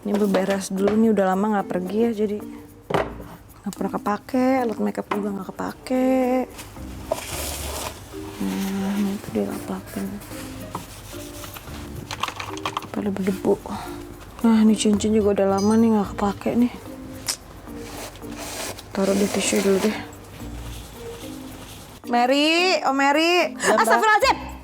Ini beberes dulu nih, udah lama nggak pergi ya, jadi nggak pernah kepake, alat makeup juga nggak kepake. Nah, ini tuh dilap-lapin. Pada berdebu. Nah, ini cincin juga udah lama nih nggak kepake nih. Taruh di tisu dulu deh. Mary, oh Mary. Astagfirullahaladzim.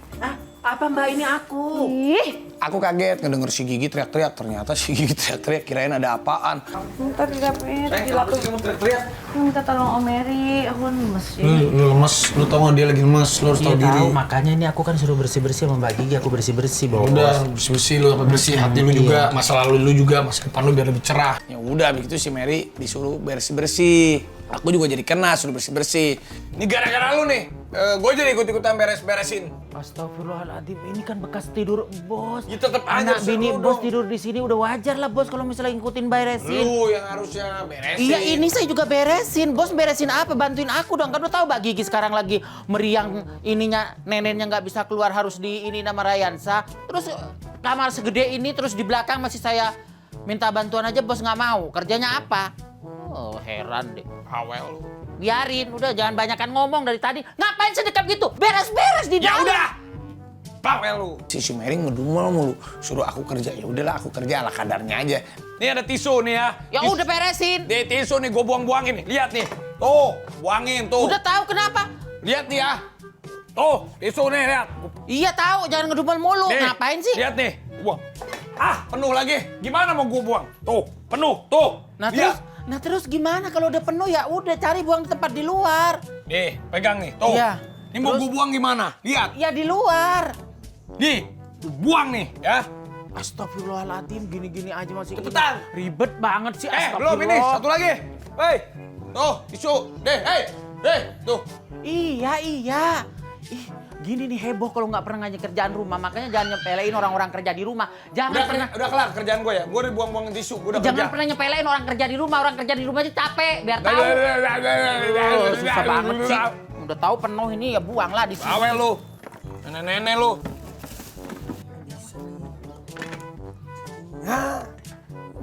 Apa mbak, ini aku? Ih, Aku kaget ngedenger si Gigi teriak-teriak. Ternyata si Gigi teriak-teriak kirain ada apaan. bentar dilapin, dilapin. Kamu teriak-teriak? Minta tolong Om Mary, aku lemes ya. Lu lemes, lu tau gak dia lagi lemes, lu harus tau Iya diri. tahu, makanya ini aku kan suruh bersih-bersih sama Mbak Gigi, aku bersih-bersih bos. Udah bersih-bersih lu, apa bersih hati lu juga, masa lalu lu juga, masa depan lu biar lebih cerah. Ya udah begitu si Mary disuruh bersih-bersih. Aku juga jadi kena suruh bersih-bersih. Ini gara-gara lu nih, gue jadi ikut-ikutan beres-beresin. Astagfirullahaladzim, ini kan bekas tidur bos. Ya tetep aja, Anak bini seru bos dong. tidur di sini udah wajar lah bos kalau misalnya ngikutin beresin. Lu yang harusnya beresin. Iya ini saya juga beresin, bos beresin apa? Bantuin aku dong, kan udah tahu Mbak Gigi sekarang lagi meriang ininya neneknya nggak bisa keluar harus di ini nama Rayansa. Terus kamar segede ini terus di belakang masih saya minta bantuan aja bos nggak mau. Kerjanya apa? Oh heran deh. Awel lu. Biarin, udah jangan banyakan ngomong dari tadi. Ngapain sedekat gitu? Beres-beres di Ya dalam. udah. Bawel lu. Si Mary ngedumel mulu, suruh aku kerja. Ya udahlah aku kerja ala kadarnya aja. Nih ada tisu nih ya. Ya udah beresin. Nih tisu nih gue buang-buangin nih. Lihat nih. Tuh, buangin tuh. Udah tahu kenapa? Lihat nih ya. Tuh, tisu nih lihat. Iya tahu, jangan ngedumel mulu. Nih, Ngapain sih? Lihat nih. Buang. Ah, penuh lagi. Gimana mau gue buang? Tuh, penuh. Tuh. Lihat. Nah terus gimana kalau udah penuh ya udah cari buang di tempat di luar. Nih, pegang nih. Tuh. Iya. Ini mau Terus? gue buang gimana? Lihat. Ya di luar. Nih, buang nih ya. Astagfirullahaladzim, gini-gini aja masih Cepetan. ribet banget sih. Belum ini, satu lagi. Hei. Tuh, tisu. Tuh. Iya. Ih, gini nih heboh kalau nggak pernah ngajak kerjaan rumah. Makanya jangan nyepelein orang-orang kerja di rumah. Jangan Udah kelar kerjaan gue ya. Gue udah buang-buangin tisu. Gue udah Jangan kerja. pernah nyepelein orang kerja di rumah. Orang kerja di rumah aja capek, biar tahu. Susah banget sih. Udah tahu penuh ini ya buanglah di sini. Awel lu. Nenek-nenek lu.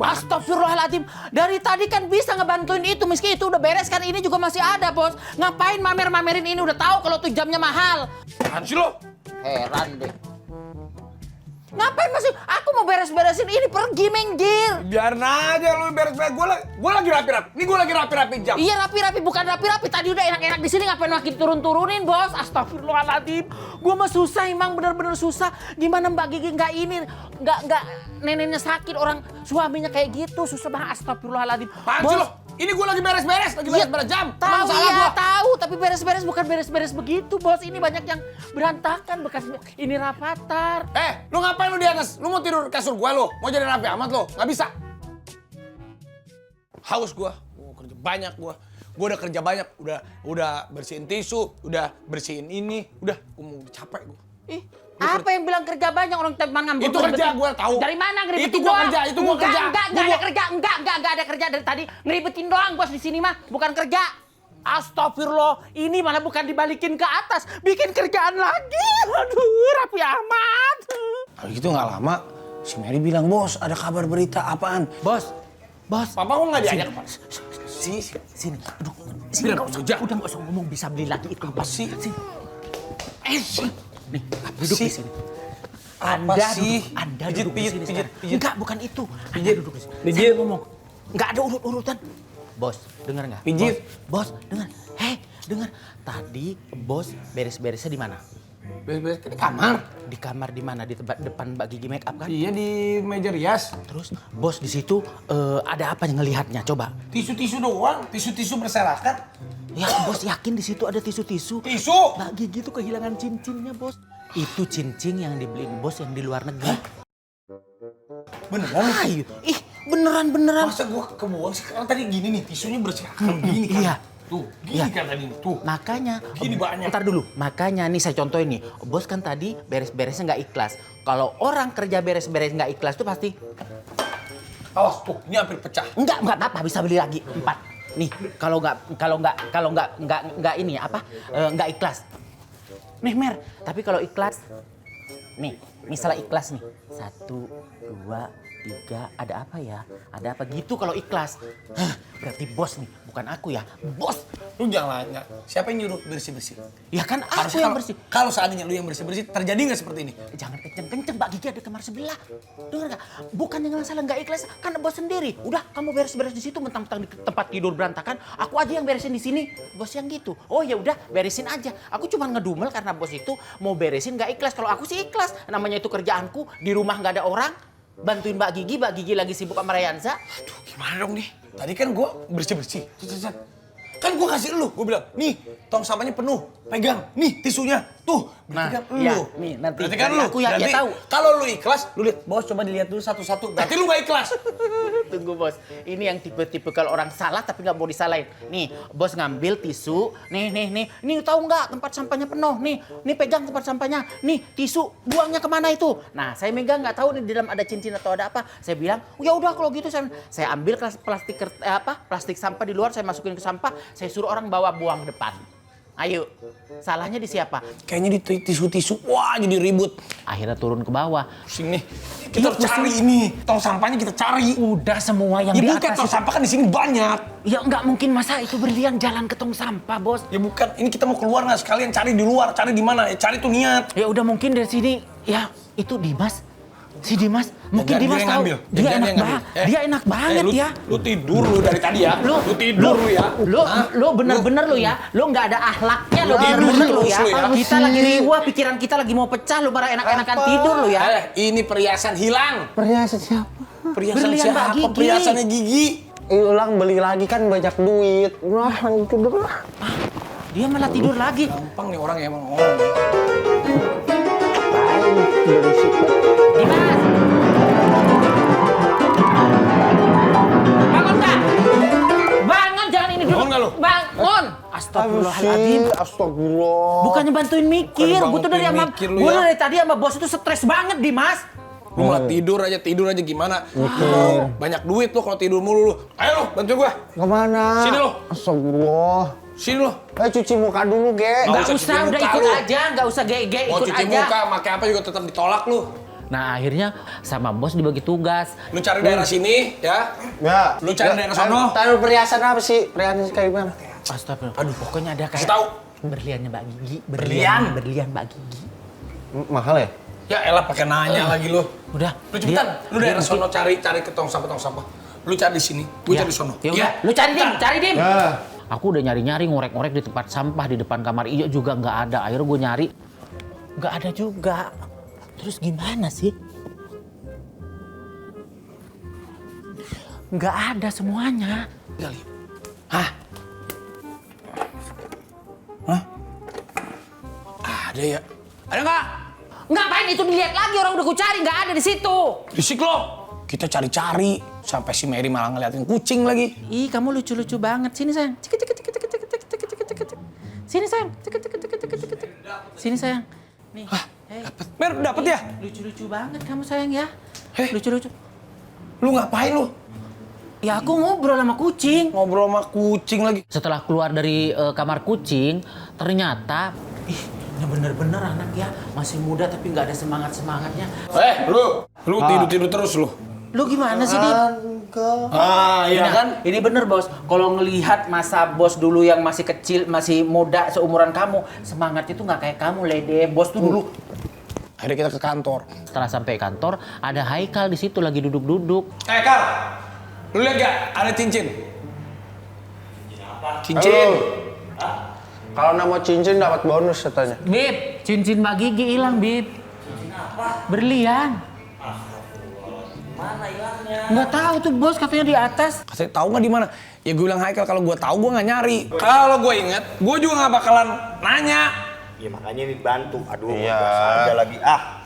Astagfirullahaladzim, dari tadi kan bisa ngebantuin itu, meski itu udah beres kan ini juga masih ada bos. Ngapain mamer-mamerin ini, udah tahu kalau tuh jamnya mahal. Apaan sih lo? Heran deh. Ngapain masih, aku mau beres-beresin ini, pergi minggir. Biarin aja lu beres-beres. Gue lagi rapi-rapi. Ini gue lagi rapi-rapi jam. Iya rapi-rapi, bukan rapi-rapi. Tadi udah enak-enak di sini, ngapain makin turun-turunin bos? Astagfirullahaladzim. Gua mah susah emang, bener-bener susah. Gimana Mbak Gigi nggak ini, nggak neneknya sakit, orang suaminya kayak gitu, susah banget. Astagfirullahaladzim. Apaan sih lo? Ini gue lagi beres-beres. Lagi beres-beres jam. Tahu Emang salah ya, gua? tahu. Tapi beres-beres bukan beres-beres begitu bos. Ini banyak yang berantakan bekas ini rapatar. Lu ngapain lu di atas? Lu mau tidur kasur gue lu? Mau jadi rapi amat lu? Nggak bisa. Haus gue. Kerja banyak gue. Gue udah kerja banyak. Udah bersihin tisu. Udah bersihin ini. Udah, gue mau capek gue. Ih, apa yang bilang kerja banyak orang teman ngambek? Itu kerja, gua tahu. Dari mana ngeribetin Itu gua doang? kerja, itu gua kerja. Enggak ada kerja dari tadi. Ngeribetin doang bos di sini mah, bukan kerja. Astagfirullah, ini malah bukan dibalikin ke atas, bikin kerjaan lagi. Aduh, rapi amat. Kalau gitu nggak lama, si Mary bilang, bos ada kabar berita apaan? Bos, Papa kok nggak diajak? sini. Aduh, sini udah nggak usah ngomong, bisa beli lagi itu. Apa sih? Sini. Sini. Nih, duduk sih? di sini. Apa sih? Anda Pijit, duduk di pijit, sini pijit, sekarang. pijit. Enggak, bukan itu. Anda Pijit. duduk di sini. Pijit. Saya ngomong. Enggak ada urut-urutan. Bos, dengar nggak? Pijit. Bos, dengar. Hei, dengar. Tadi bos beres-beresnya di mana? Beres-beres di kamar. Di kamar di mana? Di tempat depan Mbak Gigi make up kan? Iya di meja rias. Terus bos di situ ada apa yang ngelihatnya? Coba. Tisu-tisu doang, tisu-tisu berserakan. Ya, bos yakin di situ ada tisu-tisu. Tisu? Mbak Gigi tuh kehilangan cincinnya, bos. Itu cincin yang dibeliin bos yang di luar negeri. Beneran? Ayo, ih beneran. Masa gua kebuang sih? Kan tadi gini nih, tisunya berserakan gini kan. Iya. Tuh, gini Iya. kan tadi. Tuh. Makanya, Gini banyak. Ntar dulu, makanya nih saya contohin nih. Bos kan tadi beres-beresnya nggak ikhlas. Kalau orang kerja beres-beres nggak ikhlas tuh pasti Awas tuh, ini hampir pecah. nggak apa bisa beli lagi 4. Nih, kalau nggak ini apa nggak ikhlas. Nih Mer, tapi kalau ikhlas, nih misalnya ikhlas nih 1, 2, 3, ada apa ya? Ada apa gitu kalau ikhlas? Hah, berarti bos nih, bukan aku ya. Bos. Lu jangan nanya, siapa yang nyuruh bersih-bersih? Ya kan aku Harusnya yang bersih. Kalau seandainya lu yang bersih-bersih, terjadi nggak seperti ini? Jangan kenceng-kenceng, Mbak Gigi ada kamar sebelah. Dengar nggak? Bukan yang masalah nggak ikhlas, kan bos sendiri. Udah, kamu beres-beres di situ, mentang-mentang di tempat tidur berantakan. Aku aja yang beresin di sini. Bos yang gitu. Oh ya udah, beresin aja. Aku cuma ngedumel karena bos itu mau beresin nggak ikhlas. Kalau aku sih ikhlas. Namanya itu kerjaanku, di rumah nggak ada orang. Bantuin Mbak Gigi lagi sibuk sama Rayansa. Aduh, gimana dong nih? Tadi kan gua bersih-bersih. Kan gua kasih lu, gua bilang, nih tong sampahnya penuh, pegang, nih tisunya, tuh. Berarti kan iya, lu. nih nanti. Berarti kan lu. Aku ya Berarti tahu. kalau lu ikhlas, lu lihat, bos coba dilihat dulu satu-satu. Berarti lu gak ikhlas. Tunggu bos, ini yang tipe-tipe kalau orang salah tapi nggak mau disalahin. Nih, bos ngambil tisu, nih, tahu nggak tempat sampahnya penuh, nih pegang tempat sampahnya, nih tisu, buangnya kemana itu? Nah, saya megang nggak tahu nih di dalam ada cincin atau ada apa. Saya bilang, ya udah kalau gitu saya ambil plastik sampah di luar, saya masukin ke sampah, saya suruh orang bawa buang depan. Ayo, salahnya di siapa? Kayaknya di tisu-tisu, wah jadi ribut. Akhirnya turun ke bawah. Pusing nih. Kita cari ini, tong sampahnya kita cari. Udah semua yang Ya di bukan, atas. tong sampah kan di sini banyak. Ya nggak mungkin masa itu berlian jalan ke tong sampah, bos. Ya bukan, ini kita mau keluar nggak sekalian cari di luar, cari di mana? Ya cari tuh niat. Ya udah mungkin dari sini, ya itu Dimas. Si Dimas, mungkin Jangan Dimas dia tahu. ngambil. Dia Jangan enak dia ngambil. banget. Dia enak banget lu, ya. Lu tidur lu dari tadi ya. Lu tidur lu ya. Lu bener-bener lu ya. Lu nggak ada akhlaknya lu Lu bener-bener lu terus ya. lu ya. Kita lagi riwah, pikiran kita lagi mau pecah, lu pada enak-enakan tidur lu ya. Ini perhiasan hilang. Perhiasan siapa? Perhiasan Berlian Mbak siapa? Gigi. Perhiasannya Gigi. Ulang beli lagi kan banyak duit. Wah, tidur lah. Dia malah tidur lagi. Gampang nih orang ya emang orang. Berisik. Dimas! Bangun Kak! Bangun, jangan ini dulu. Bangun nggak lu? Bangun! Astagfirullahaladzim. Astagfirullah. Bukannya bantuin mikir, Bukan gue tuh dari bantuin sama, mikir lu gue ya. dari tadi sama bos itu stres banget, Dimas. Lu malah tidur aja gimana? Lu banyak duit lu kalau tidur mulu lu. Ayo lu, bantuin gua. Kemana? Sini lo. Astagfirullah. Sini lu. Cuci muka dulu, Ge. Nggak Nggak usah usah, cuci udah muka ikut lu. aja, nggak usah ge-ge, Mau ikut cuci aja. muka, pakai apa juga tetap ditolak lu. Nah akhirnya sama bos dibagi tugas. Lu cari daerah sini, ya. Ya. Lu cari daerah sono. Taruh perhiasan apa sih? Perhiasan kayak gimana? Astagfirullah. Aduh, pokoknya ada kayak Kasih tahu. berliannya Mbak Gigi. Berlian? Berlian Mbak Gigi. Mahal ya? Ya elah pakai nanya lagi lu. Udah. Lu cepetan, lu daerah sono cari ke tong sampah. Lu cari di sini, gua cari di sono. Ya udah, lu cari Dim. Ya. Aku udah nyari-nyari, ngorek-ngorek di tempat sampah di depan kamar Ijo juga nggak ada. Akhirnya gue nyari, nggak ada juga. Terus gimana sih? Nggak ada semuanya. Kali. Hah? Hah? Ada ya? Ada nggak? Ngapain itu dilihat lagi, orang udah gue cari, nggak ada di situ. Risik lo. Kita cari-cari sampai si Mary malah ngeliatin kucing lagi. Ih, kamu lucu-lucu banget. Sini sayang. Sini sayang. Sini sayang. Nih. Mer, dapet ya? Lucu-lucu banget kamu sayang ya. Heh. Lucu-lucu. Lu ngapain lu? Ya aku ngobrol sama kucing. Ngobrol sama kucing lagi. Setelah keluar dari kamar kucing, ternyata ini bener-bener anak ya. Masih muda tapi nggak ada semangat-semangatnya. Lu tidur-tidur terus lu. Lu gimana sih, Dim? Iya Nah, kan? ini bener, Bos. Kalau ngelihat masa bos dulu yang masih kecil, masih muda, seumuran kamu, semangat itu nggak kayak kamu, Lede. Bos tuh dulu. Akhirnya kita ke kantor. Setelah sampai kantor, ada Haikal di situ lagi duduk-duduk. Kal, lu lihat gak? Ada cincin. Cincin. Kalau nama cincin dapat bonus katanya. Bib, cincin Mbak Gigi hilang, Bib. Cincin apa? Berlian. Mana hilangnya? Nggak tahu tuh, Bos, katanya di atas. Kasih tahu nggak di mana? Ya gue bilang Haikal, kalau gue tahu gue nggak nyari. Kalau gue inget, gue juga nggak bakalan nanya. Ya makanya ini bantu. Aduh, Iya. ada lagi.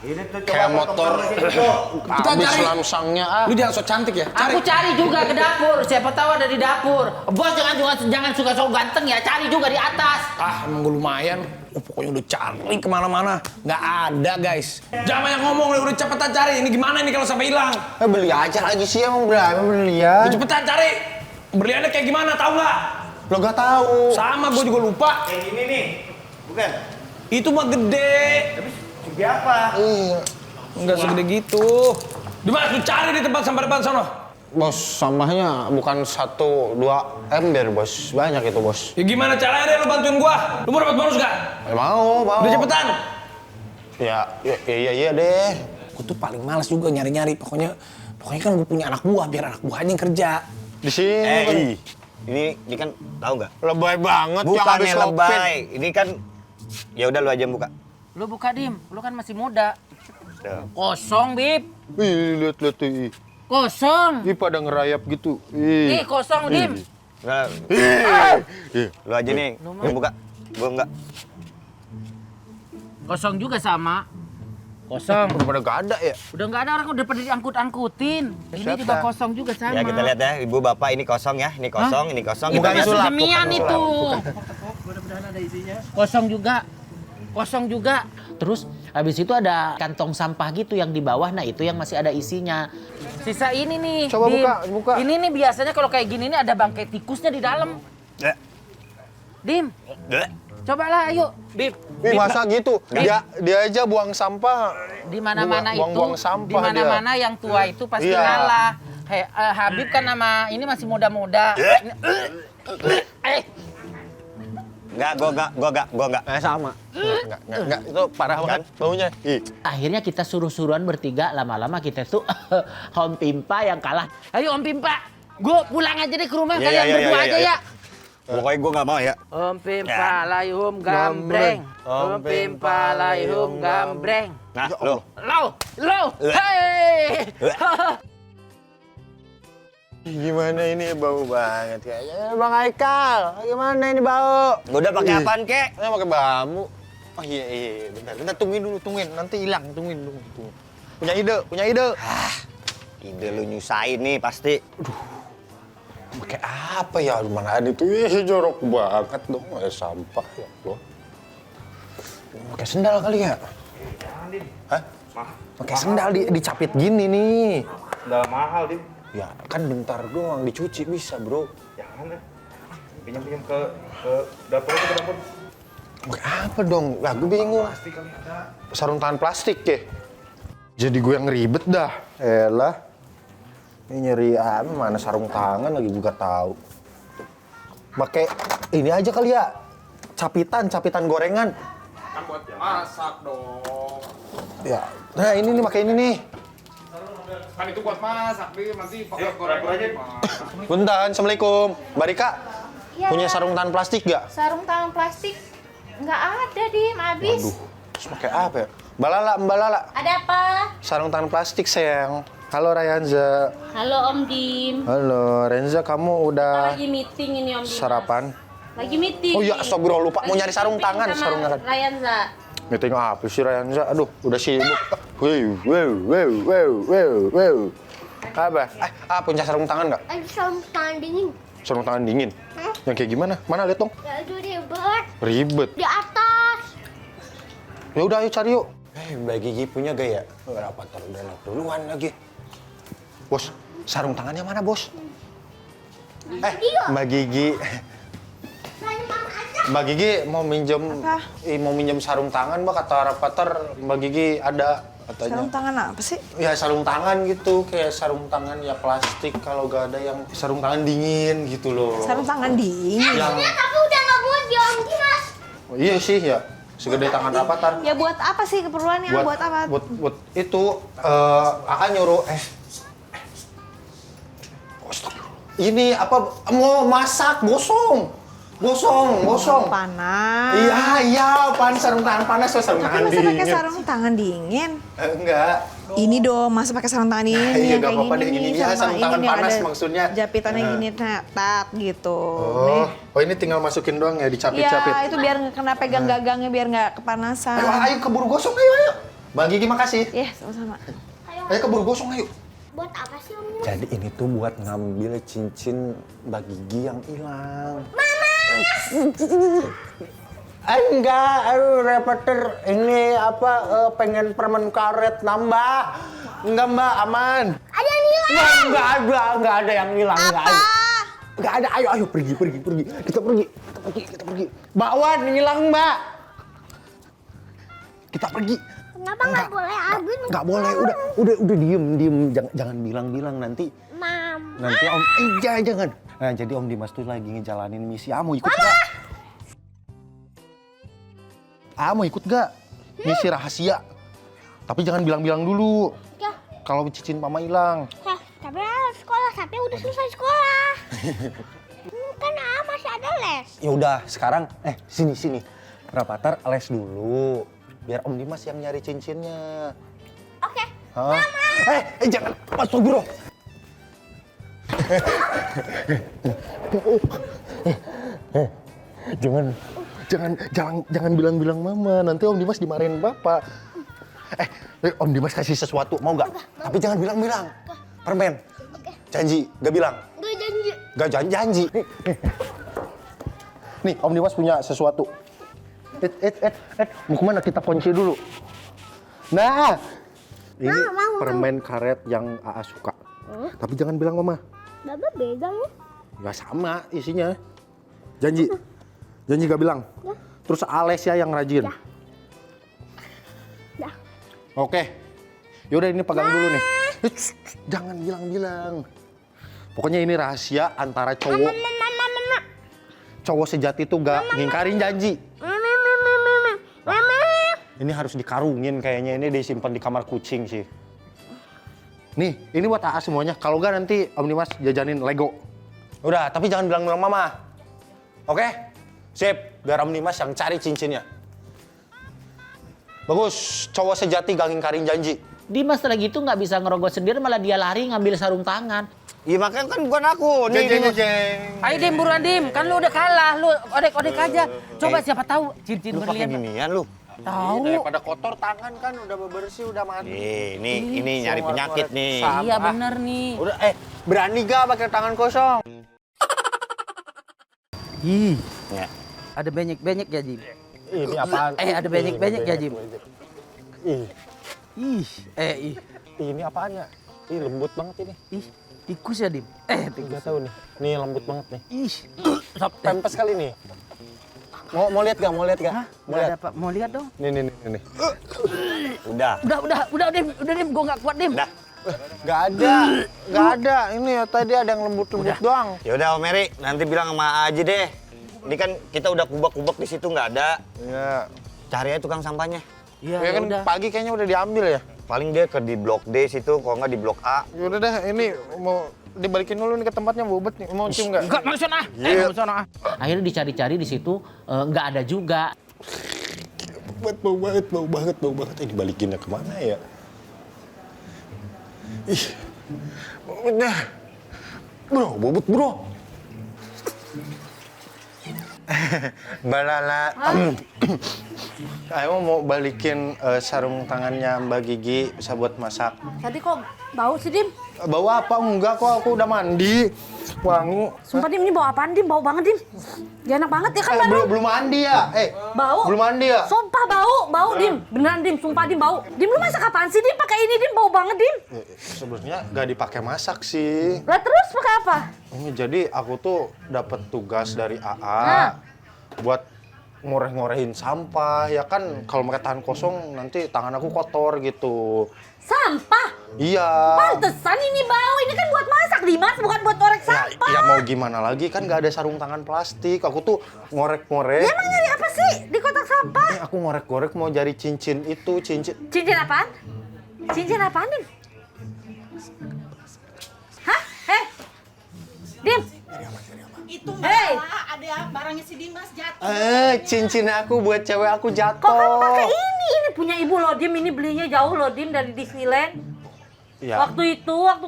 Ini tuh coba Kayak motor. Kita Habis cari. lamsangnya Lu jangan sok cantik ya. Aku cari juga ke dapur, siapa tahu ada di dapur. Bos jangan suka sok ganteng ya, cari juga di atas. Emang gue lumayan. Pokoknya udah cari kemana-mana. Nggak ada, guys. Jangan banyak ngomong, udah cepetan cari. Ini gimana ini kalau sampai hilang? beli aja lagi sih emang berapa berlian? Udah cepetan cari. Berliannya kayak gimana, tahu nggak? Lo gak tahu. Sama, gue juga lupa. yang ini nih. Bukan. Itu mah gede. Tapi segede apa? Iya. Nggak segede gitu. Di mana? Lu cari di tempat sampah depan sono. Bos, sampahnya bukan 1-2 ember, bos. Banyak itu, bos. Ya gimana caranya deh lu bantuin gua? Lu mau dapat bonus gak? Mau. Udah cepetan. Iya deh. Gua tuh paling males juga nyari-nyari. Pokoknya kan gua punya anak buah, biar anak buah aja yang kerja. Di sini. Ini kan tahu nggak? Lebay banget yang habis Bukannya Covid. lebay. Ini kan ya udah lu aja yang buka. Lu buka, Dim. Lu kan masih muda. Tuh. Kosong, Bib. Ih, lihat tuh. Kosong. Ih, pada ngerayap gitu. Ih, kosong, Dim. Nah, lu aja nih yang buka. Gua enggak. Kosong juga sama. Kosong. Udah pada gak ada ya? Udah nggak ada, orang udah pada diangkut-angkutin. Ini Siapa? juga kosong juga sama. Ya kita lihat ya, ibu bapak ini kosong ya, ini kosong, ini kosong. Itu Bukan nggak sulap, sedemian bukan itu. Kosong juga. Kosong juga. Terus habis itu ada kantong sampah gitu yang di bawah, nah itu yang masih ada isinya. Sisa ini nih. Coba Dim. buka. Ini nih biasanya kalau kayak gini nih ada bangkai tikusnya di dalam. Ya. Dim, cobalah ayo. Bib, Ih, masa gitu? Dia aja buang sampah. di mana-mana itu, Buang sampah di mana-mana yang tua itu pasti Iya. ngalah. Habib kan nama ini masih muda-muda. Gua enggak. Sama. Enggak. Itu parah banget baunya. Ih. Akhirnya kita suruh-suruan bertiga, lama-lama kita tuh Om Pimpa yang kalah. Ayo Om Pimpa, gue pulang aja deh ke rumah, Iya, kalian iya, berdua iya, aja iya. ya. Pokoknya gua enggak mau ya. Om Pimpa layhum gambreng, Om Pimpa layhum gambreng. Nah, lu. Lo, hei. Gimana ini bau banget kayaknya. Bang Aikal, gimana ini bau? Gua udah pakai apaan, Kek? Saya pakai bambu. Oh iya. Bentar tungguin. Nanti hilang, tungguin. Punya ide. Ide lu nyusahin nih pasti. Pakai apa ya? Mana ada itu? Ih, jorok banget dong. Sampah ya Allah. Pakai sendal kali ya? Hah? Pakai sendal dicapit gini nih. Udah mahal, Dim. Ya kan bentar doang dicuci bisa, Bro. Jangan deh. Pinjam ke dapur aja ke dapur. Pakai apa dong? Lah gue bingung. Sarung tangan plastik ya? Jadi gue yang ribet dah. Elah. Ini nyari apa? Mana sarung tangan lagi juga tahu. Pakai ini aja kali ya. Capitan gorengan. Kan buat masak dong. Ya. Nah, ini nih pakai ini nih. Kan itu buat masak, Bim. Nanti pakai goreng aja. Punten, Assalamualaikum. Mbak Rika, Ya. punya sarung tangan plastik gak? Sarung tangan plastik nggak ada, Dim, habis. Terus pakai apa ya? Mbak Lala. Ada apa? Sarung tangan plastik, sayang. Halo Rayanza. Halo Om Dim. Halo, Renza, kamu udah Lagi meeting ini Om Dim. sarapan? Lagi meeting. Oh iya, astagfirullah, lupa. Mau Lagi nyari sarung meeting tangan, sama sarung tangan. Rayanza. Meeting apa sih Rayanza? Aduh, udah sibuk. Wow. Apa? Punya sarung tangan nggak? Ada sarung tangan dingin. Sarung tangan dingin? Yang kayak gimana? Mana, lihat dong. Ya itu ribet. Ribet. Di atas. Ya udah, ayo cari yuk. Mbak Gigi punya gak ya? Berapa udah duluan lagi. Bos, sarung tangannya mana, Bos? Mbak Gigi. Mbak Gigi mau minjem sarung tangan, Mbak, kata Rapater. Mbak Gigi ada katanya. Sarung tangan apa sih? Ya sarung tangan gitu, kayak sarung tangan ya plastik, kalau gak ada yang sarung tangan dingin gitu loh. Sarung tangan dingin. Yang Tapi udah nggak buat di Om Dimas. oh, iya sih ya, segede tangan Rapater. Ya buat apa sih keperluannya? Buat apa? Buat itu akan nyuruh ini apa mau masak gosong. Panas. Iya, sarung tangan panas atau sarung Tapi tangan masa dingin? pakai sarung tangan dingin? Enggak. Ini dong, masa pakai sarung tangan dingin Iya, yang nggak kayak apa-apa deh, gini ini nih, ya, sama sarung ini tangan yang panas ada maksudnya. japitannya gini, tak gitu. Oh, ini tinggal masukin doang ya, dicapit-capit. Iya, itu biar nggak kena pegang gagangnya, biar nggak kepanasan. Ayo keburu gosong, ayo. Bang Gigi makasih. Iya, sama-sama. Ayo keburu gosong, ayo. Buat apa sih Om Dimas? Jadi ini tuh buat ngambil cincin Mbak Gigi yang hilang. Enggak, aduh repeter ini apa pengen permen karet nambah. Enggak Mbak, aman. Ada yang hilang. Enggak ada yang hilang, enggak ada. Enggak ada, ayo pergi. Kita pergi. Bakwan hilang Mbak. Kita pergi. Kenapa nggak boleh Abi? Nggak boleh. Udah diem. Jangan bilang nanti. Mama. Nanti Om. Jangan. Nah, jadi Om Dimas tuh lagi ngejalanin misi. Mau ikut nggak? Mau ikut nggak? Misi rahasia. Tapi jangan bilang-bilang dulu. Ya. Kalau cincin Mama hilang. Tapi harus sekolah. Tapi udah selesai sekolah. Kan masih ada les. Ya udah, sekarang sini. Rapatar les dulu. Biar Om Dimas yang nyari cincinnya. Oke. Hah? Jangan masuk bro. Jangan bilang-bilang Mama. Nanti Om Dimas dimarahin Bapak. Om Dimas kasih sesuatu, mau nggak? Tapi jangan bilang-bilang. Permen. Janji, nggak bilang. Nggak janji. Nggak janji. Nih, Om Dimas punya sesuatu. Mau kemana? Kita kunci dulu. Nah, ini mau. permen karet yang AA suka. Tapi jangan bilang Mama. Baba beda ya. Ya sama isinya. Janji gak bilang. Terus Alesia yang rajin. Dah. Oke. Yaudah ini pegang dulu nih. Jangan bilang-bilang. Pokoknya ini rahasia antara cowok. Cowok sejati tuh gak ngingkarin janji. Ini harus dikarungin kayaknya, ini disimpan di kamar kucing sih. Nih, ini buat AA semuanya. Kalau nggak nanti Om Dimas jajanin Lego. Udah, tapi jangan bilang-bilang Mama. Oke? Sip, biar Om Dimas yang cari cincinnya. Bagus, cowok sejati gak ngingkarin janji. Dimas lagi itu nggak bisa ngerogoh sendiri, malah dia lari ngambil sarung tangan. Iya makanya kan bukan aku. Nih. Ayo Dim, buruan Dim. Kan lu udah kalah, lu odek-odek aja. Coba siapa tahu cincin Lu pakai berlian. ginian lu. Tahu. Daripada kotor tangan kan udah bersih, udah mandi. Ini nyari penyakit nih. Iya bener nih. Udah, berani gak pakai tangan kosong? Ih, Ya. ada banyak-banyak ya Dim. Ini apaan? Ada banyak-banyak ya Dim. Ih, Ih. ini apaan ya? Ih, lembut banget ini. Ih, tikus ya Dim. Tikus. Gak tahu nih. Nih lembut banget nih. Ih. Pempes kali nih. Mau lihat gak? Mau lihat gak? Hah? Mau lihat? Mau lihat dong. Nih. Udah. Udah Dim, gua nggak kuat Dim. Udah. Gak ada. Ini ya tadi ada yang lembut-lembut doang. Ya udah Om Mary, nanti bilang sama A aja deh. Ini kan kita udah kubak-kubak di situ nggak ada. Ya. Cari aja tukang sampahnya. Iya, Ya kan udah. pagi kayaknya udah diambil ya. Paling dia ke di blok D situ, kalau nggak di blok A. Yaudah dah, ini mau dibalikin dulu nih ke tempatnya bobet nih. Mau cium nggak? Enggak, mau sana. Iya. Mau sana. Akhirnya dicari-cari di situ nggak ada juga. Bau banget. Ini dibalikinnya kemana ya? Ih, udah. Bobot bro. Mbak Lala, Ayo mau balikin sarung tangannya Mbak Gigi bisa buat masak. Tadi kok bau sih, Dim? Bau apa? Enggak kok, aku udah mandi. Wangi. Sumpah, Dim, ini bau apaan, Dim? Bau banget, Dim. Gak enak banget ya kan, baru? Belum mandi ya? Bau. Belum mandi ya? Sumpah bau, Dim. Beneran, Dim. Sumpah, Dim, bau. Dim, lu masak apaan sih, Dim? Pakai ini, Dim. Bau banget, Dim. Sebenarnya nggak dipakai masak sih. Lah terus pakai apa? Jadi aku tuh dapat tugas dari AA buat ngoreh-ngorehin sampah. Ya kan kalau pakai tangan kosong nanti tangan aku kotor gitu. Sampah? Iya. Pantesan ini bau. Ini kan buat masak, Dimas. Bukan buat ngorek sampah. Ya mau gimana lagi kan nggak ada sarung tangan plastik. Aku tuh ngorek-ngorek. Ya, emang nyari apa sih di kotak sampah? Aku ngorek-ngorek mau cari cincin itu, cincin. Cincin apaan? Cincin apaan, Dim? Hah? Dim? Itu Mbak, ada barangnya si Dimas jatuh. Cincin aku buat cewek aku jatuh. Kok kamu pakai ini? Ini punya ibu loh, Dim. Ini belinya jauh loh, Dim, dari Disneyland. Ya. Waktu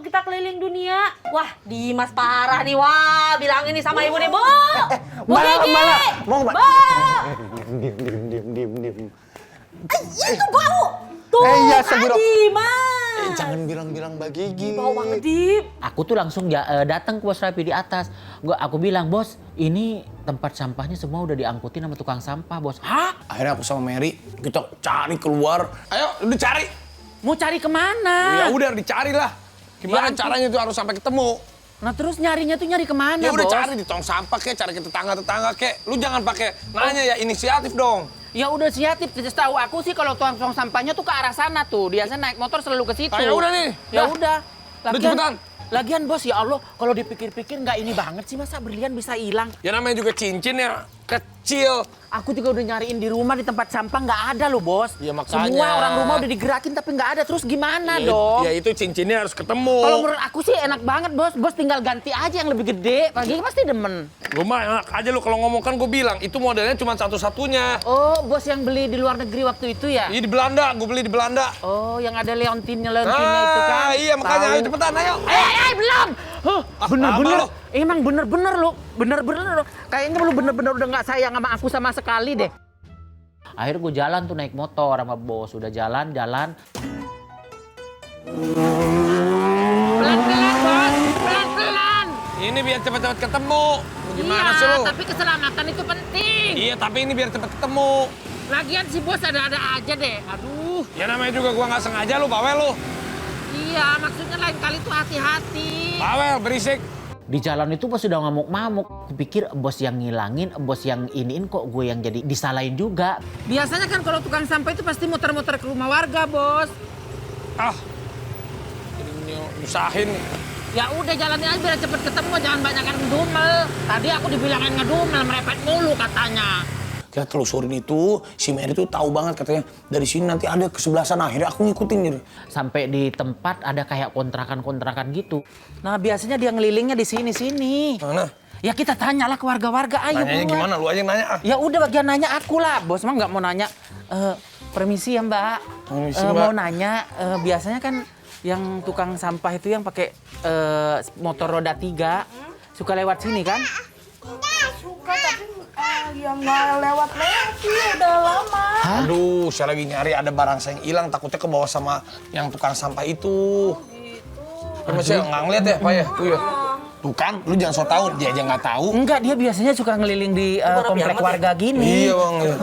kita keliling dunia. Wah, Dimas parah nih. Wah, bilang ini sama ibu nih, Bu. Bu Gigi. Mau Bu. Diem. Itu bau. Tuh, iya, kan, sebelum- Dimas. Jangan bilang-bilang Mbak Gigi. Bau banget, Dim. Aku tuh langsung datang ke Bos Rapi di atas. Aku bilang, Bos, ini tempat sampahnya semua udah diangkutin sama tukang sampah, Bos. Hah? Akhirnya aku sama Mary, kita cari keluar. Ayo, udah cari. Mau cari kemana? Ya udah, dicari lah. Gimana caranya itu harus sampai ketemu. Nah terus nyarinya tuh nyari kemana, Ya udah Bos? cari di tong sampah kek, cari ke tetangga-tetangga kek. Lu jangan pakai nanya ya, inisiatif dong. Ya udah si Hatip, setahu aku sih kalau tong sampahnya tuh ke arah sana tuh. Biasanya naik motor selalu ke situ. Ah, ya udah nih. Ya Dah. udah. Udah cepetan. Lagian bos, ya Allah, kalau dipikir-pikir nggak ini banget sih, masa berlian bisa hilang. Ya namanya juga cincin ya kecil. Aku juga udah nyariin di rumah, di tempat sampah nggak ada loh bos. Ya, makanya. Semua orang rumah udah digerakin tapi nggak ada. Terus gimana Ya, dong? ya itu cincinnya harus ketemu. Kalau menurut aku sih enak banget bos. Bos tinggal ganti aja yang lebih gede. Pagi pasti demen. Gue mah enak aja lu kalau ngomong kan gue bilang itu modelnya cuma satu-satunya. Oh, bos yang beli di luar negeri waktu itu ya? Iya di Belanda, gue beli di Belanda. Oh, yang ada leontinnya itu kan? Iya makanya Tahu. ayo cepetan ayo. Belum. Huh, Ah, bener-bener. apa lo? Emang bener-bener lo. Bener-bener lo. Kayaknya lu bener-bener udah nggak sayang sama aku sama sekali deh. Akhirnya gue jalan tuh naik motor sama bos. Udah jalan. Pelan-pelan bos, pelan-pelan. Ini biar cepet-cepet ketemu. Gimana sih lu? Tapi keselamatan itu penting. Iya tapi ini biar cepet ketemu. Lagian si bos ada-ada aja deh. Aduh. Ya namanya juga gua nggak sengaja lu bawel lu. Iya, maksudnya lain kali tuh hati-hati. Bawel berisik. Di jalan itu bos sudah ngamuk-ngamuk. Kupikir bos yang ngilangin, bos yang iniin kok gue yang jadi disalahin juga. Biasanya kan kalau tukang sampah itu pasti muter-muter ke rumah warga, bos. Ah. Jadi nyusahin. Ya udah jalanin aja biar cepet ketemu, jangan banyakan ngedumel. Tadi aku dibilangin ngedumel, merepet mulu katanya. Kita telusurin itu, si Mary tuh tahu banget katanya dari sini nanti ada ke sebelah sana. Akhirnya aku ngikutin jadi. Sampai di tempat ada kayak kontrakan-kontrakan gitu. Nah biasanya dia ngelilingnya di sini-sini. Mana? Ya kita tanyalah ke warga-warga, ayo Nanyanya buruan. gimana? Lu aja yang nanya ah. Ya udah bagian nanya aku lah, bos mah nggak mau nanya. Permisi ya mbak, Permisi, Mbak. mau nanya, biasanya kan yang tukang sampah itu yang pakai motor roda 3 suka lewat sini kan? Enggak suka, tapi yang nggak lewat-lewat sih udah lama. Aduh, saya lagi nyari ada barang saya yang hilang, takutnya ke bawah sama yang tukang sampah itu. Gitu. Masih nggak ngeliat ya, Pak ya? Tuh ya. Tuh kan, lu jangan so tau, dia aja nggak tahu. Enggak, dia biasanya suka ngeliling di komplek warga gini. Iya bang. Iya.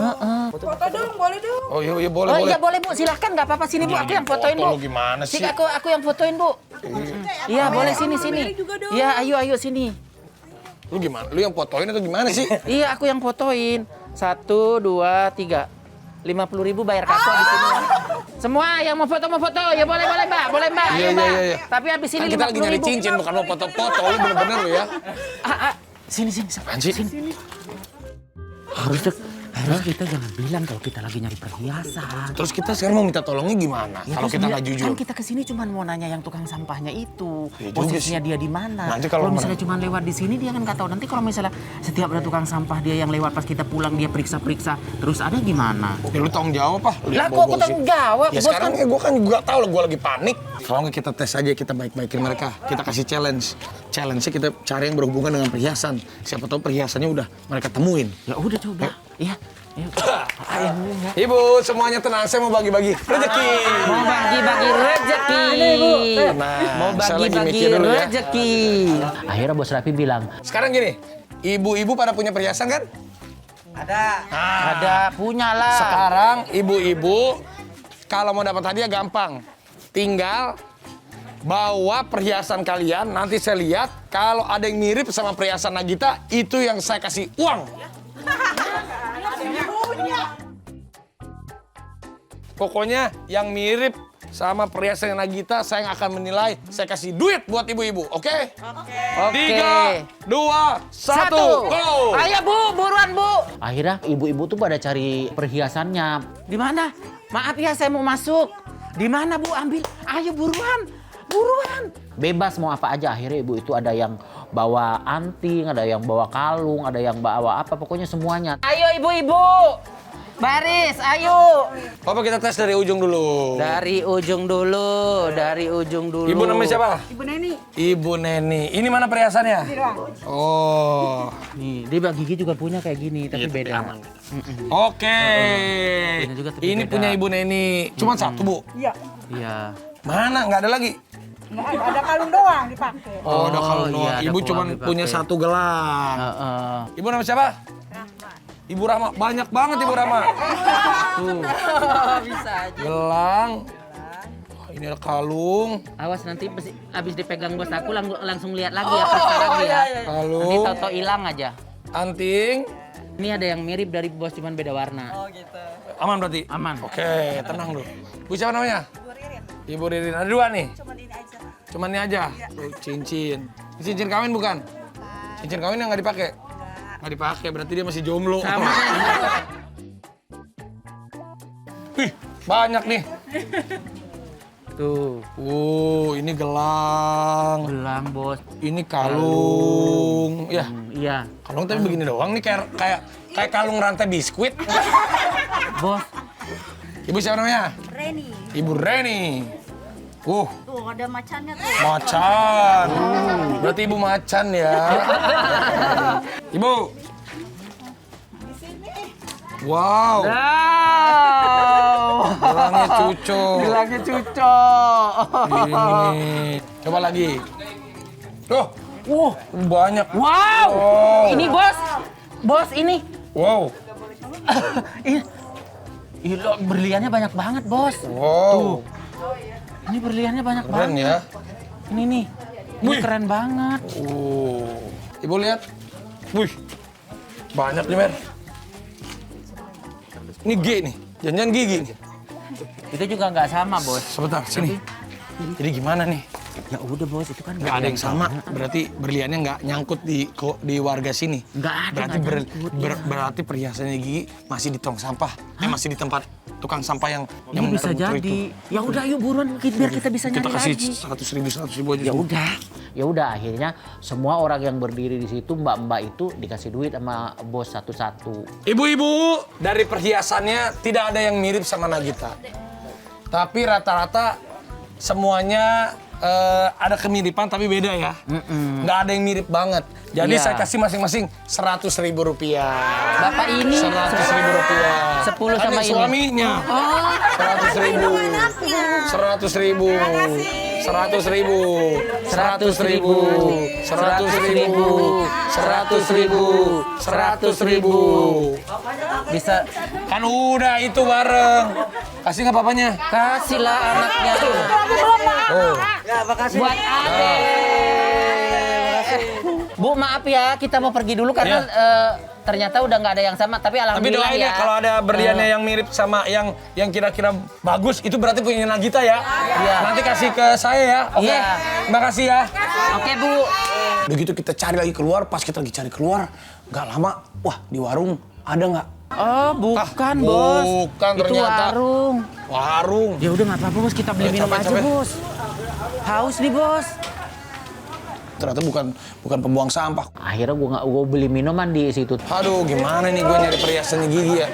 Foto dong, boleh dong. Oh iya boleh Oh boleh. iya boleh bu, silahkan nggak apa-apa sini bu, aku yang fotoin bu. Foto lu gimana sih? Sini aku yang fotoin bu. Iya boleh sini. Iya ayo sini. Lu gimana? Lu yang fotoin atau gimana sih? Iya aku yang fotoin. 1, 2, 3. 50.000 bayar kartu abis ini ya. Semua yang mau foto ya boleh mbak. Iya, Ayo, mbak. iya. Tapi abis ini Kan kita lagi nyari 50.000. cincin, bukan mau foto-foto. Lu bener-bener lu ya. Sini. Anjir. Harus kita jangan bilang kalau kita lagi nyari perhiasan. Terus kita sekarang mau minta tolongnya gimana? Ya, Kalau terus kita dia- nggak jujur. Kan kita kesini cuma mau nanya yang tukang sampahnya itu. Ya juga Posisinya sih. dia di mana. Nanti kalau misalnya cuma lewat di sini dia kan nggak tahu. Nanti kalau misalnya setiap ada tukang sampah dia yang lewat pas kita pulang dia periksa-periksa. Terus ada gimana? Ya lu tanggung jawab apa? Lu Lah yang kok aku bawa-bawa tanggung sih. jawab? Ya Bos sekarang kan- gue kan juga tahu lah gue lagi panik. Kalau nggak kita tes aja, kita baik-baikin mereka. Kita kasih challenge. Challenge-nya kita cari yang berhubungan dengan perhiasan. Siapa tahu perhiasannya udah mereka temuin. Ya udah coba. Iya. Ibu, semuanya tenang. Saya mau bagi-bagi rezeki. Mau bagi-bagi rezeki. Mau saya lagi bagi-bagi mikir dulu ya. rezeki. Akhirnya Bos Rapi bilang, Sekarang gini, ibu-ibu pada punya perhiasan kan? ada punya lah. Sekarang ibu-ibu kalau mau dapat hadiah gampang. Tinggal bawa perhiasan kalian, nanti saya lihat kalau ada yang mirip sama perhiasan Nagita, itu yang saya kasih uang. Pokoknya yang mirip sama perhiasan Nagita, saya yang akan menilai, saya kasih duit buat ibu-ibu, oke? Oke. 3, 2, 1, go! Ayo bu, buruan bu. Akhirnya ibu-ibu tuh pada cari perhiasannya. Di mana? Maaf ya, saya mau masuk. Di mana bu? Ambil. Ayo buruan, buruan. Bebas mau apa aja. Akhirnya ibu itu ada yang bawa anting, ada yang bawa kalung, ada yang bawa apa. Pokoknya semuanya. Ayo ibu-ibu, baris, ayo. Apa kita tes dari ujung dulu? Dari ujung dulu, dari ujung dulu. Ibu namanya siapa? Ibu Neni. Ibu Neni. Ini mana perhiasannya? Oh. Nih, dia Mbak Gigi juga punya kayak gini, tapi beda. Oke. Punya juga, tapi Ini beda. punya Ibu Neni. Cuma satu, Bu. Iya. Iya. Mana? Nggak ada lagi? Ada kalung doang dipakai. Oh, ada kalung iya, doang. ada Ibu kalung cuma dipakai. punya satu gelang. Heeh. Ibu nama siapa? Ibu Rahma. Banyak banget Ibu Rahma. Tuh. Bisa aja. Gelang. Oh, ini ada kalung. Awas nanti abis dipegang bos aku langsung lihat lagi ya, periksa lagi ya. Nanti Kalung. toto hilang aja. Anting. Ini ada yang mirip dari bos, cuman beda warna. Oh gitu. Aman berarti? Aman. Oke, tenang dulu. Bu siapa namanya? Ibu Ririn. Ada 2 nih? Cuman ini aja. Cuman ini aja? Tuh, cincin. Ini cincin kawin bukan? Cincin kawin yang nggak dipakai? Nggak dipakai, berarti dia masih jomblo. Sama. Wih, banyak nih. Tuh, Ini gelang. gelang bos. Ini kalung. Ya, Iya. kalung tapi begini doang nih kayak kalung rantai biskuit. Bos, Ibu siapa namanya? Reni. Ibu Reni. Tuh ada macannya tuh. Macan. Berarti ibu macan ya. Ibu. Wow. Gelangnya cucok. gelangnya cucok. Ini. Coba lagi. Tuh. Banyak. Wow. Ini bos. Bos ini. Wow. Ini loh, berliannya banyak banget bos. Wow. Ini berliannya banyak Keren banget. ya. Ini nih. Ini Wih. keren banget. Ibu lihat. Wih. Banyak nih, Mer. Ini G nih. Jangan-jangan gigi nih. Itu juga nggak sama bos. Sebentar, sini. Jadi gimana nih? Ya udah bos, itu kan Nggak ada yang sama. Berarti berliannya nggak nyangkut di warga sini. Nggak ada, Berarti nggak nyangkut, berarti perhiasannya Gigi masih di tong sampah. Masih di tempat tukang sampah yang Ini bisa muter-muter jadi. itu. Ya udah, yuk buruan biar kita bisa Kita nyari kasih lagi. 100.000 aja. Ya udah. Ya udah, akhirnya semua orang yang berdiri di situ, mbak-mbak itu dikasih duit sama bos satu-satu. Ibu-ibu, dari perhiasannya tidak ada yang mirip sama Nagita. Tapi rata-rata semuanya ada kemiripan tapi beda ya. Nggak ada yang mirip banget. Jadi Iya. saya kasih masing-masing 100.000 rupiah. Bapak ini 100.000 rupiah. 10 sama Ada ini. suaminya. 100.000. 100.000. 100.000. 100.000. 100.000. 100.000. Bisa Kan udah itu bareng. Kasih nggak papanya? kasihlah anaknya. Oh. Buat Ade. Bu, maaf ya, kita mau pergi dulu karena ternyata udah nggak ada yang sama. Tapi Tapi alhamdulillah doain ya kalau ada berliannya yang mirip sama yang kira-kira bagus, itu berarti punya Nagita ya. Iya. Nanti kasih ke saya ya. Oke. Iya. Terima kasih ya. Oke Bu. Udah gitu kita cari lagi keluar, pas kita lagi cari keluar, nggak lama, wah di warung ada nggak? Oh, bukan bos. bukan, Itu ternyata. warung. Warung. Ya udah nggak apa-apa bos, kita beli minum capek, aja capek. bos. Haus nih bos. Ternyata bukan pembuang sampah. Akhirnya gua beli minuman di situ. Aduh, gimana nih gue nyari perhiasannya Gigi ya?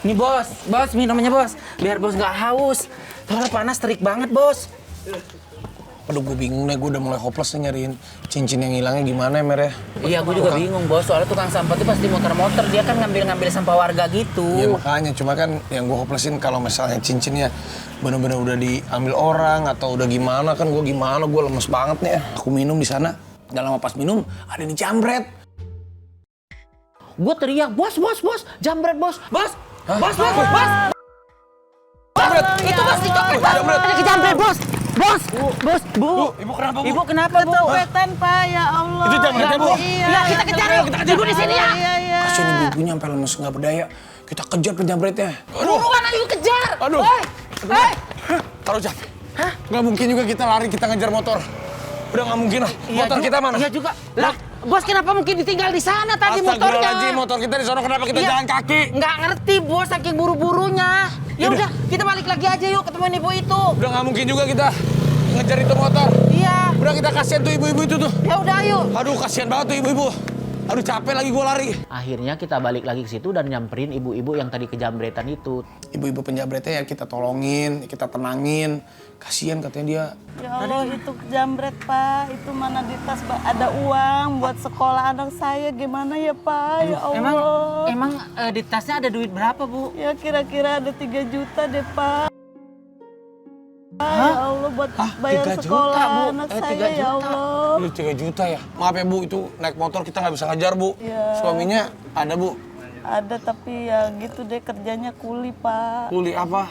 Nih bos minumannya bos. Biar bos nggak haus. Soalnya panas terik banget bos. Aduh, gue bingung nih, gue udah mulai hopeless nih nyariin cincin yang hilangnya gimana ya, Mer ya? Iya, gue juga bingung bos. Soalnya tukang sampah tuh pasti muter-muter. Dia kan ngambil sampah warga gitu. Iya makanya, cuma kan yang gue hopelessin kalau misalnya cincinnya bener-bener udah diambil orang atau udah gimana, kan gue gimana, gue lemes banget nih ya. Aku minum di sana, gak lama pas minum ada yang dijambret. Gue teriak, bos, jambret bos. Bos. Jambret! Itu bos, itu Jambret! ada kejambret bos. Bu. Ibu kenapa, Bu? Ibu kenapa bu? Kecopetan Pak, ya Allah. Itu jambretnya, Bu? Ya kita kejar yuk. Ibu di sini ya. Iya. Kasian ibu-ibunya sampai lemes nggak berdaya. Kita kejar penjambretnya. Buruan ayo kejar. Aduh. Hei. Taruh Jam. Nggak mungkin juga kita lari, kita ngejar motor. Udah nggak mungkin lah. Motor kita mana? Iya juga. Lah, bos kenapa mungkin ditinggal di sana tadi Astagfirullahaladzim, motornya? motor kita di sana, kenapa kita Iya. jalan kaki? Nggak ngerti bos, saking buru-burunya. Ya udah, kita balik lagi aja yuk ketemuin ibu itu. Udah nggak mungkin juga kita ngejar itu motor. Iya. Udah kita kasihan tuh ibu-ibu itu tuh. Ya udah ayo. Aduh, kasihan banget tuh ibu-ibu. Aduh, capek lagi gua lari. Akhirnya kita balik lagi ke situ dan nyamperin ibu-ibu yang tadi kejambretan itu. Ibu-ibu penjambretnya ya kita tolongin, kita tenangin. Kasihan katanya dia. Ya Allah, itu jambret Pak. Itu mana di tas Pak? Ada uang buat sekolah anak saya. Gimana ya Pak? Ya Allah. Emang di tasnya ada duit berapa bu? Ya kira-kira ada 3 juta deh Pak. Ya Allah, buat bayar 3 juta, sekolah Bu. anak 3 saya ya juta. Allah. Aduh, 3 juta ya. Maaf ya Bu, itu naik motor kita nggak bisa ngejar Bu. Iya. Suaminya ada Bu. Ada tapi ya gitu deh, kerjanya kuli Pak. Kuli apa?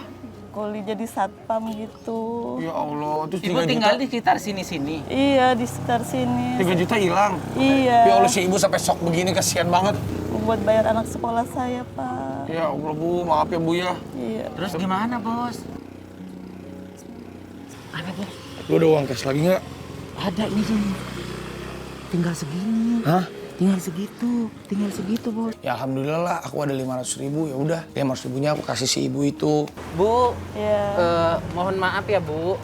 Kuli jadi satpam gitu. Ya Allah, terus 3 Ibu juta. tinggal di sekitar sini-sini. Iya, di sekitar sini. 3 juta hilang. Iya. Ya Allah, si ibu sampai shock begini, kasihan banget. buat bayar anak sekolah saya, Pak. Ya Allah Bu, maaf ya Bu ya. Iya. Terus gimana, Bos? Apa, Bos? Lu ada uang cash lagi nggak? Ada ini sih. Tinggal segini. Hah? Tinggal segitu, Bos. Ya alhamdulillah lah, aku ada 500.000, ya udah 500.000-nya aku kasih si ibu itu. Bu, Iya. mohon maaf ya Bu,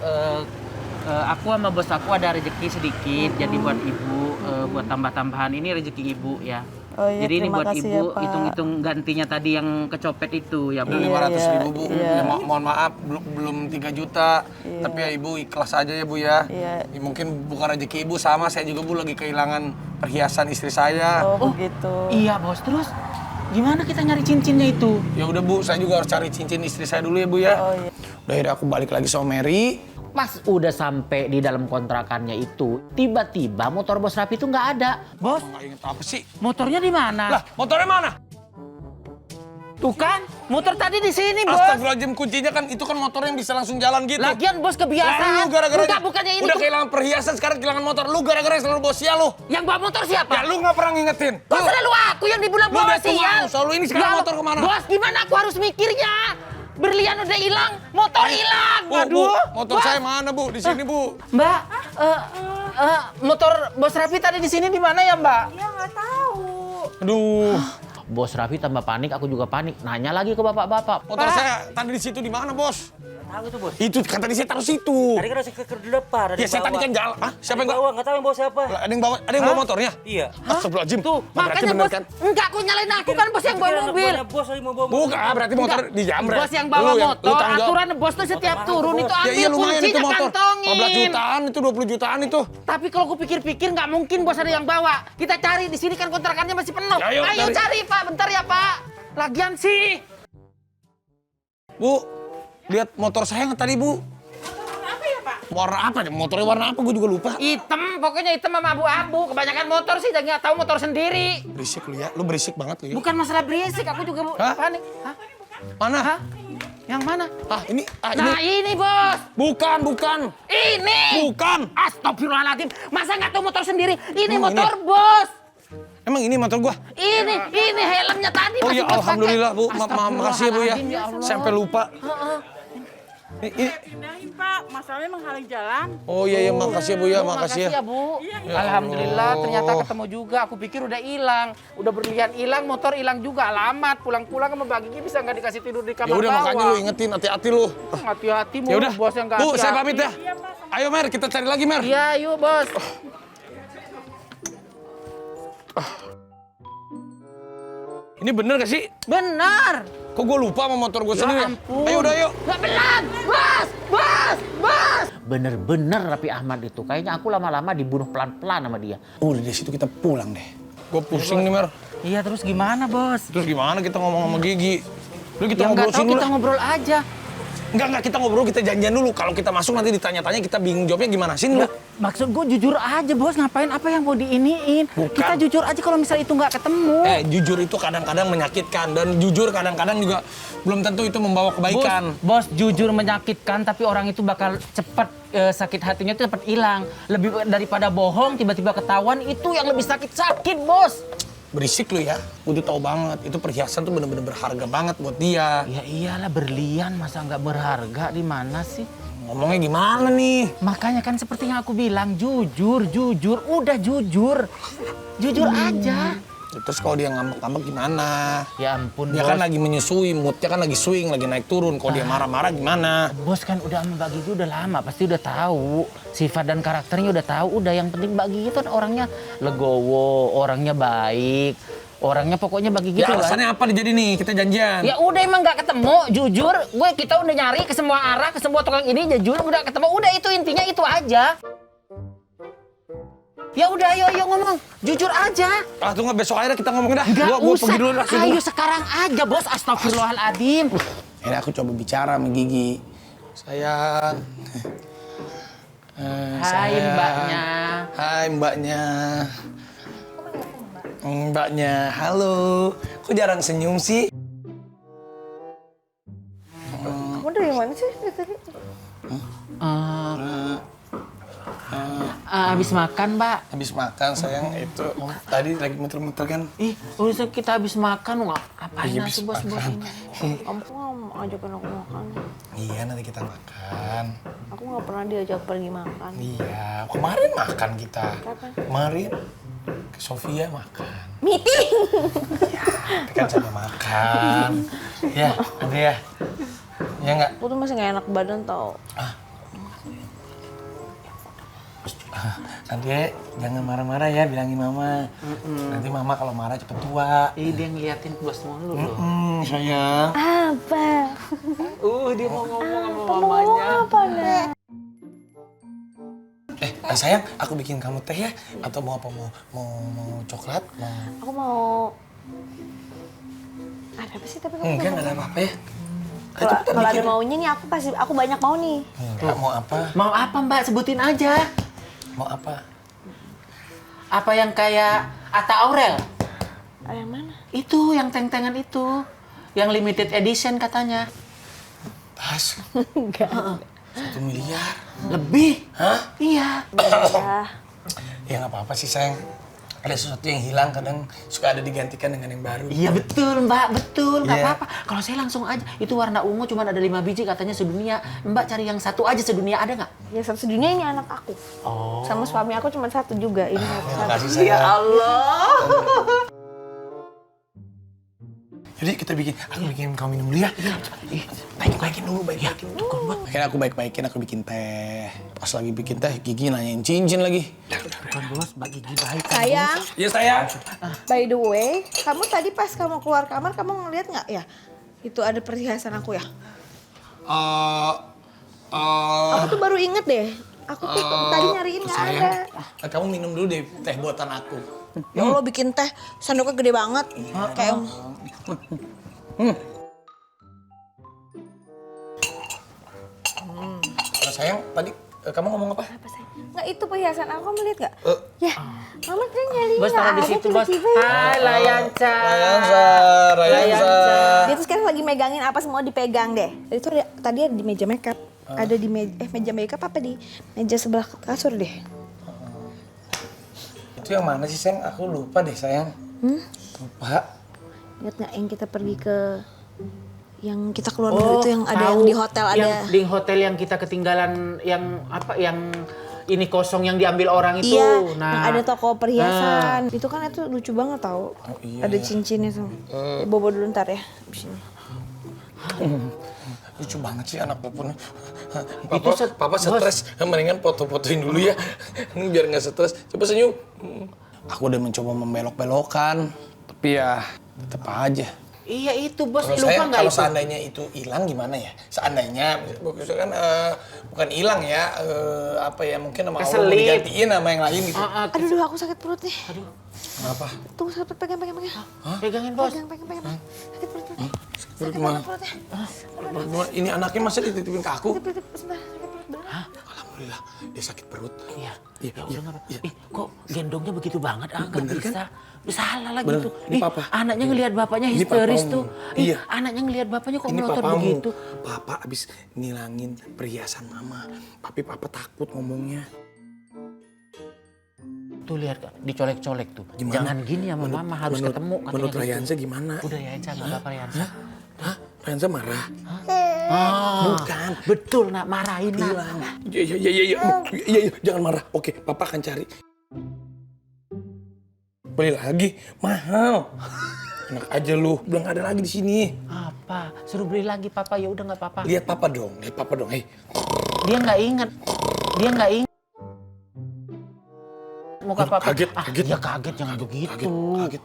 aku sama bos aku ada rezeki sedikit, jadi buat ibu, buat tambah-tambahan ini rezeki ibu ya. Oh iya, Jadi ini terima buat kasih ibu, ya, Pak. hitung-hitung gantinya tadi yang kecopet itu ya Bu. Udah 500.000 Bu. iya. Ya, mohon maaf, belum 3 juta. Tapi ya ibu ikhlas aja ya Bu ya. Iya. Ya, mungkin bukan rezeki ibu, sama saya juga Bu lagi kehilangan perhiasan istri saya. Oh, begitu. Iya bos, terus gimana kita nyari cincinnya itu? Ya udah Bu, saya juga harus cari cincin istri saya dulu ya Bu ya. Oh iya. Udah akhirnya aku balik lagi sama Mary. Pas udah sampai di dalam kontrakannya itu, tiba-tiba motor bos Rapi itu nggak ada. Bos, Nggak inget apa sih? motornya di mana? Lah, motornya mana? Tuh kan, motor tadi di sini bos. Astagfirullahaladzim, kuncinya kan itu kan motor yang bisa langsung jalan gitu. Lagian bos Lalu kebiasaan. gara-gara Enggak, bukannya ini udah tuh- kehilangan perhiasan, sekarang kehilangan motor. Lu gara-gara yang selalu bawa sial lu. Yang bawa motor siapa? Ya lu nggak pernah ngingetin. Kok selalu aku yang dibilang Lu bawa udah tua, sial? selalu ini sekarang Ya, motor kemana? Bos, gimana aku harus mikirnya? Berlian udah hilang, motor hilang. Bu, Aduh. motor Bos. saya mana Bu? Di sini Bu. Mbak, motor Bos Raffi tadi di sini di mana ya, Mbak? Ya nggak tahu. Aduh, Bos Raffi tambah panik, aku juga panik. Nanya lagi ke bapak-bapak. motor saya tadi di situ di mana Bos? Tahu itu bos. Itu kan tadi saya taruh situ. Tadi kan harus ke depan. Ya saya tadi kan jalan. Ah, siapa yang bawa? bawa? Nggak tahu yang bawa siapa. Lah, ada yang bawa motornya? Iya. Astagfirullahaladzim. Tuh, Berarti makanya bener Bos, kan? enggak aku nyalain aku kan Bos yang bawa mobil. Bos lagi mau bawa Bukan, berarti motor dijamret. Bos yang bawa Lu motor, tanggung jawab. aturan Bos tuh setiap turun itu Ya ambil iya lumayan itu kuncinya motor. 15 kantongin. jutaan itu, 20 jutaan itu. Tapi kalau aku pikir-pikir nggak mungkin Bos ada yang bawa. Kita cari di sini kan kontrakannya masih penuh. Ya, ayo, Ayo cari Pak, bentar ya Pak. Lagian sih. Bu, lihat motor saya nggak tadi Bu? Warna apa nih? Motornya warna apa? Gue juga lupa. Hitam, pokoknya hitam sama abu-abu. Kebanyakan motor sih, jangan nggak tahu motor sendiri. Berisik lu ya, lu berisik banget lu ya. Bukan masalah berisik, aku juga Hah? panik. Hah? Mana? Hah? Yang mana? Ini. Nah ini Bos. Bukan. Ini. Bukan. Astagfirullahaladzim. Masa nggak tahu motor sendiri? Ini Emang motor Bos. Emang ini motor gua? Ini helmnya tadi Oh masih ya, Bos pakai. alhamdulillah Bu. Makasih ya Bu ya. Astagfirullahaladzim, Allah. Sampai lupa. Ini. Pindahin Pak, masalahnya menghalang jalan. Oh iya, makasih ya Bu ya, makasih ya. Bu. Ya Alhamdulillah Allah. ternyata ketemu juga. Aku pikir udah hilang. Udah berlian hilang, motor hilang juga. Alamat, pulang-pulang sama Mbak Gigi bisa nggak dikasih tidur di Ya kamar udah bawah. makanya lu ingetin, hati-hati lu. Hati-hati Ya mulu udah. bos yang nggak Bu, hati-hati. saya pamit ya. Ayo Mer, kita cari lagi Mer. Iya, yuk bos. Ini bener gak sih? Benar. Kok gue lupa sama motor gue sendiri? Ya ampun. Ayo udah yuk. Nggak benar. Bos. Bener-bener Raffi Ahmad itu. Kayaknya aku lama-lama dibunuh pelan-pelan sama dia. Udah dari situ kita pulang deh. Gue pusing nih Mer. Iya, terus gimana bos? Terus gimana kita ngomong sama Gigi? Lu kita Ya ngobrol nggak tahu, sini kita lah. ngobrol aja. Enggak, kita ngobrol, kita janjian dulu. Kalau kita masuk nanti ditanya-tanya, kita bingung jawabnya gimana. Sini lu. Maksud gue jujur aja bos, ngapain apa yang mau diiniin? Bukan. Kita jujur aja kalau misalnya itu nggak ketemu. Jujur itu kadang-kadang menyakitkan. Dan jujur kadang-kadang juga belum tentu itu membawa kebaikan. Bos, jujur menyakitkan, tapi orang itu bakal cepat sakit hatinya itu cepat hilang. Lebih daripada bohong, tiba-tiba ketahuan, itu yang lebih sakit bos. Berisik lu ya. Gue tuh tahu banget. Itu perhiasan tuh bener-bener berharga banget buat dia. Ya iyalah berlian, masa nggak berharga di mana sih? Ngomongnya gimana nih? Makanya kan seperti yang aku bilang, jujur, udah jujur. Jujur aja. Terus kalau dia ngambek-ngambek gimana? Ya ampun Dia bos. kan lagi menyusui, moodnya kan lagi swing, lagi naik turun. Kalau dia marah-marah gimana? Bos kan udah sama Mbak Gigi udah lama, pasti udah tahu. Sifat dan karakternya udah tahu. Udah yang penting Mbak Gigi itu orangnya legowo, orangnya baik. Orangnya pokoknya Mbak Gigi Ya tuh alasannya apa nih jadi nih? Kita janjian. Ya udah emang nggak ketemu, jujur. Kita udah nyari ke semua arah, ke semua tukang ini, jujur udah ketemu. Udah itu intinya itu aja. Ya udah ayo ngomong, jujur aja. Ah tunggu besok akhirnya kita ngomong dah. Nggak Gua usah. pergi dulu dah. Ayo sekarang aja bos, astagfirullahaladzim. Ini aku coba bicara sama Gigi. Sayang. Hai mbaknya. Hai mbaknya. Mbaknya, halo. Kok jarang senyum sih? Kamu dari mana sih dari tadi? Habis makan, Mbak. Habis makan sayang itu tadi lagi muter-muter kan. Ih, udah kita habis makan, ngapain Iya, nasi habis bos makan. ini? Kamu kok nggak mau ajakin aku makan? Iya nanti kita makan. Aku nggak pernah diajak pergi makan. Iya kemarin makan kita. Kapan? Kemarin ke Sofia makan. Meeting. Tapi kan sambil makan. Ya nanti ya. Ya nggak? Aku tuh masih nggak enak badan tau. Nanti ya, jangan marah-marah ya bilangin mama. Nanti mama kalau marah cepet tua. Ih, dia ngeliatin bos mulu loh. Sayang. Apa? Dia mau ngomong sama mamanya. Apa nih? Sayang, aku bikin kamu teh ya? Atau mau apa? Mau coklat? Aku mau. Ada apa sih tapi kamu Enggak, nggak ada apa-apa ya. kalau ada maunya nih aku banyak mau nih. Enggak, mau apa? Mau apa, Mbak? Sebutin aja. Mau apa? Apa yang kayak Atta Aurel? Ada yang mana? Itu, yang teng-tengan itu. Yang limited edition katanya. Tas. Enggak. 1 miliar. Lebih? Hah? Iya. Ya nggak apa-apa sih sayang. Ada sesuatu yang hilang kadang suka ada digantikan dengan yang baru. Iya betul, Mbak. Betul. Nggak Iya. apa-apa. Kalau saya langsung aja. Itu warna ungu cuma ada 5 biji katanya sedunia. Mbak cari yang satu aja sedunia, ada nggak? Ya satu sedunia ini anak aku. Oh. Sama suami aku cuma satu juga. Ini Terima satu. kasih sayang. Allah. Jadi kita aku bikin kamu minum dulu ya. Baik-baikin dulu, baik-baikin dulu. Akhirnya aku baik-baikin, aku bikin teh. Pas lagi bikin teh, Gigi nanyain cincin lagi. Bukan bos, Mbak Gigi baik. Sayang, Iya sayang. by the way, kamu tadi pas kamu keluar kamar, kamu ngeliat nggak ya? Itu ada perhiasan aku ya? Aku tuh baru inget deh. Aku tuh tadi nyariin nggak ada. Kamu minum dulu deh teh buatan aku. Ya Allah bikin teh, sendoknya gede banget. Kayak Sayang, tadi kamu ngomong apa? apa sih? Nggak itu perhiasan aku, kamu lihat nggak? Ya, mama tadi nyariin Bos nggak taruh di ada situ, Bos. tiba-tiba ya. Hai, Layanca. Rayansa. Dia tuh sekarang lagi megangin apa semua dipegang deh. Itu tadi ada di meja makeup. Ada di meja makeup apa di meja sebelah kasur deh. Itu yang mana sih sayang? Aku lupa deh sayang. Lupa. Lihat nggak yang kita pergi ke yang kita keluar dulu itu yang ada yang di hotel ada. Yang di hotel yang kita ketinggalan yang apa yang ini kosong yang diambil orang itu. Iya, Nah, yang ada toko perhiasan. Itu kan itu lucu banget tau. iya, Ada cincinnya tuh. Bobo dulu ntar ya. Abis ini. Lucu banget sih anak papa. Itu Papa stres. Mendingan foto-fotoin dulu ya. Biar nggak stres. Coba senyum. Aku udah mencoba membelok-belokan. Tapi ya tetap aja. Iya itu bos, Kalau lupa nggak kalau itu? seandainya itu hilang gimana ya? Seandainya, misalkan bukan hilang ya, apa ya mungkin sama Allah mau Keselip. digantiin sama yang lain gitu. Aduh, aku sakit perut nih. Kenapa? Tunggu sakit perut, pegang. Pegangin bos. Pegang. Sakit perut. Perut gimana? Perutnya. Ini anaknya masa dititipin ke aku? Sebentar, sakit perut beneran. Alhamdulillah, dia sakit perut. Iya. Iya, Ya iya, udah nggak iya. apa. Kok gendongnya begitu banget? Nggak Bener bisa. Salah lagi Bener. tuh. Ini papa. Anaknya ngelihat bapaknya Ini histeris papamu. tuh. Iya. Anaknya ngelihat bapaknya kok Ini melotot papamu. begitu. Papa abis nilangin perhiasan mama. Tapi papa takut ngomongnya. Tuh lihat Kak, dicolek-colek tuh. Gimana? Jangan gini sama mama, harus ketemu katanya Menurut gitu. Rayansa gimana? Udah ya, Enca, nggak apa-apa Rayansa. Hah? Rayansa marah? Bukan. Betul nak, marahin nak. Hilang. Iya, jangan marah. Oke, papa akan cari. Beli lagi, mahal. Enak aja lu, belum ada lagi di sini. Apa? Suruh beli lagi papa, ya udah nggak apa-apa. Lihat papa dong, Hei. Dia nggak inget. Muka Aduh, papa. kaget. Ya kaget, jangan begitu. Kaget.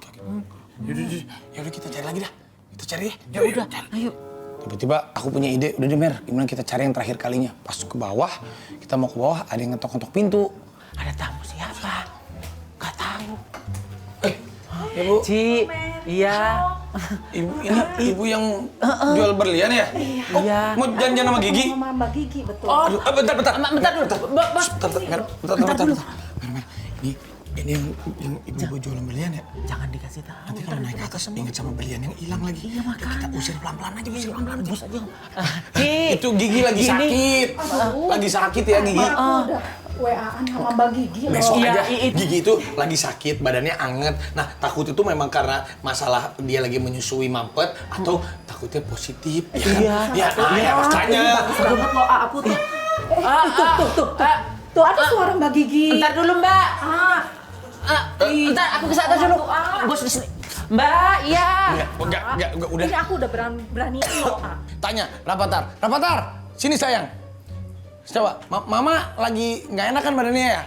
Yaudah kita cari lagi dah. Kita cari ya. Ya udah, ayo. Tiba-tiba aku punya ide, udah deh Mer, gimana kita cari yang terakhir kalinya. Pas ke bawah, kita mau ke bawah, ada yang ngetok-ngetok pintu. Ada tamu siapa? Gak tahu. Ya Bu, Ci, iya. ibu yang jual berlian ya? Iya. Mau janjian sama Gigi? Sama Mbak Gigi, betul. Aduh, bentar. Bentar dulu. Bentar. Mer, ini yang ibu jualan berlian ya? Jangan dikasih tahu. Nanti kalau naik ke atas ingat sama berlian yang hilang lagi. Iya makanya. Kita usir pelan-pelan aja. Bos aja. Ci. Itu Gigi lagi sakit. Lagi sakit ya Gigi. WA-an sama Mbak Gigi loh. Besok Iya, aja, Gigi itu lagi sakit, badannya anget. Nah, takut itu memang karena masalah dia lagi menyusui mampet atau takutnya positif. Ya kan? Ya, makanya. Bagus banget loh Apu tuh. Tuh ada suara Mbak Gigi. Ntar dulu Mbak. Ntar aku ke atas dulu. Bos di sini. Mbak, iya. Enggak, udah. Ini aku udah berani loh. Tanya, Rapatar, sini sayang. Coba, Mama lagi nggak enak kan badannya ya?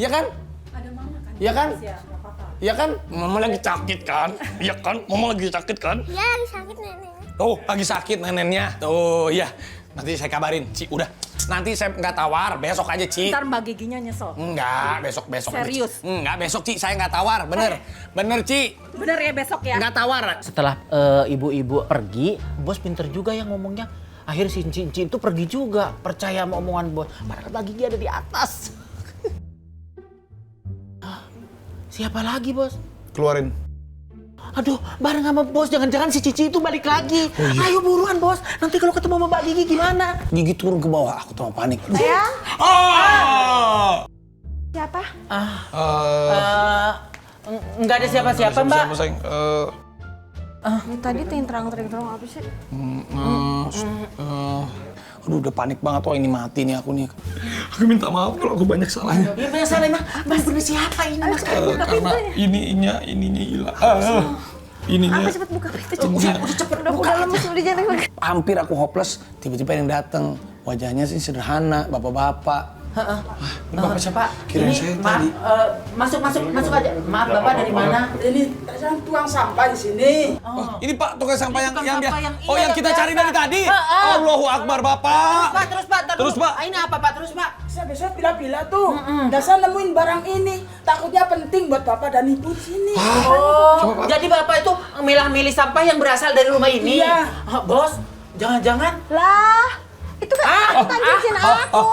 Iya kan? Ada mama kan? Iya kan? Ya, nggak apa-apa. Iya kan? Mama lagi sakit kan? Iya kan? Mama lagi sakit kan? Ya lagi sakit neneknya. Oh, lagi sakit neneknya. Oh, iya. Nanti saya kabarin, Ci. Udah. Nanti saya nggak tawar, besok aja, Ci. Ntar Mbak Giginya nyesel. Enggak, besok. Serius? Enggak, besok, Ci. Saya nggak tawar, bener. Bener, Ci. Bener ya besok ya? Nggak tawar. Setelah ibu-ibu pergi, bos pinter juga yang ngomongnya. Akhirnya si Cincin itu pergi juga, percaya sama omongan bos. Padahal Mbak Gigi ada di atas. Siapa lagi bos? Keluarin. Aduh, bareng sama bos, jangan-jangan si Cici itu balik lagi. Ayo buruan bos, nanti kalau ketemu sama Mbak Gigi gimana? Gigi turun ke bawah, aku tuh panik. Sayang, Oh! siapa? Nggak ada siapa-siapa Mbak. Siapa, sayang? Ini tadi terang apa sih? Aduh, udah panik banget. Wah, ini mati nih aku nih. Aku minta maaf kalau aku banyak salahnya. Ya banyak salah emang. Bener siapa ini mas? Karena ininya hilang. Ininya. Apa cepet buka pintu? Udah cepet Udah lemes, udah jangan. Hampir aku hopeless, tiba-tiba yang datang. Wajahnya sih sederhana, bapak-bapak. Ini bapak siapa? Kirain saya maaf, tadi. masuk aja. Maaf bapak dari mana? Ini tukang sampah di sini. Oh, ini Pak tukang sampah yang Tukang dia. sampah yang Oh, iya, yang yang kita cari biasa. dari tadi. Allahu Akbar, Bapak. Terus pak. Terus, Pak. Ini apa pak? Terus pak. Saya besok bila-bila tuh. Dasar nemuin barang ini. Takutnya penting buat bapak dan ibu di sini. Oh, jadi bapak itu milah-milih sampah yang berasal dari rumah ini. Iya. Bos, jangan-jangan. Lah, itu kan cincin aku.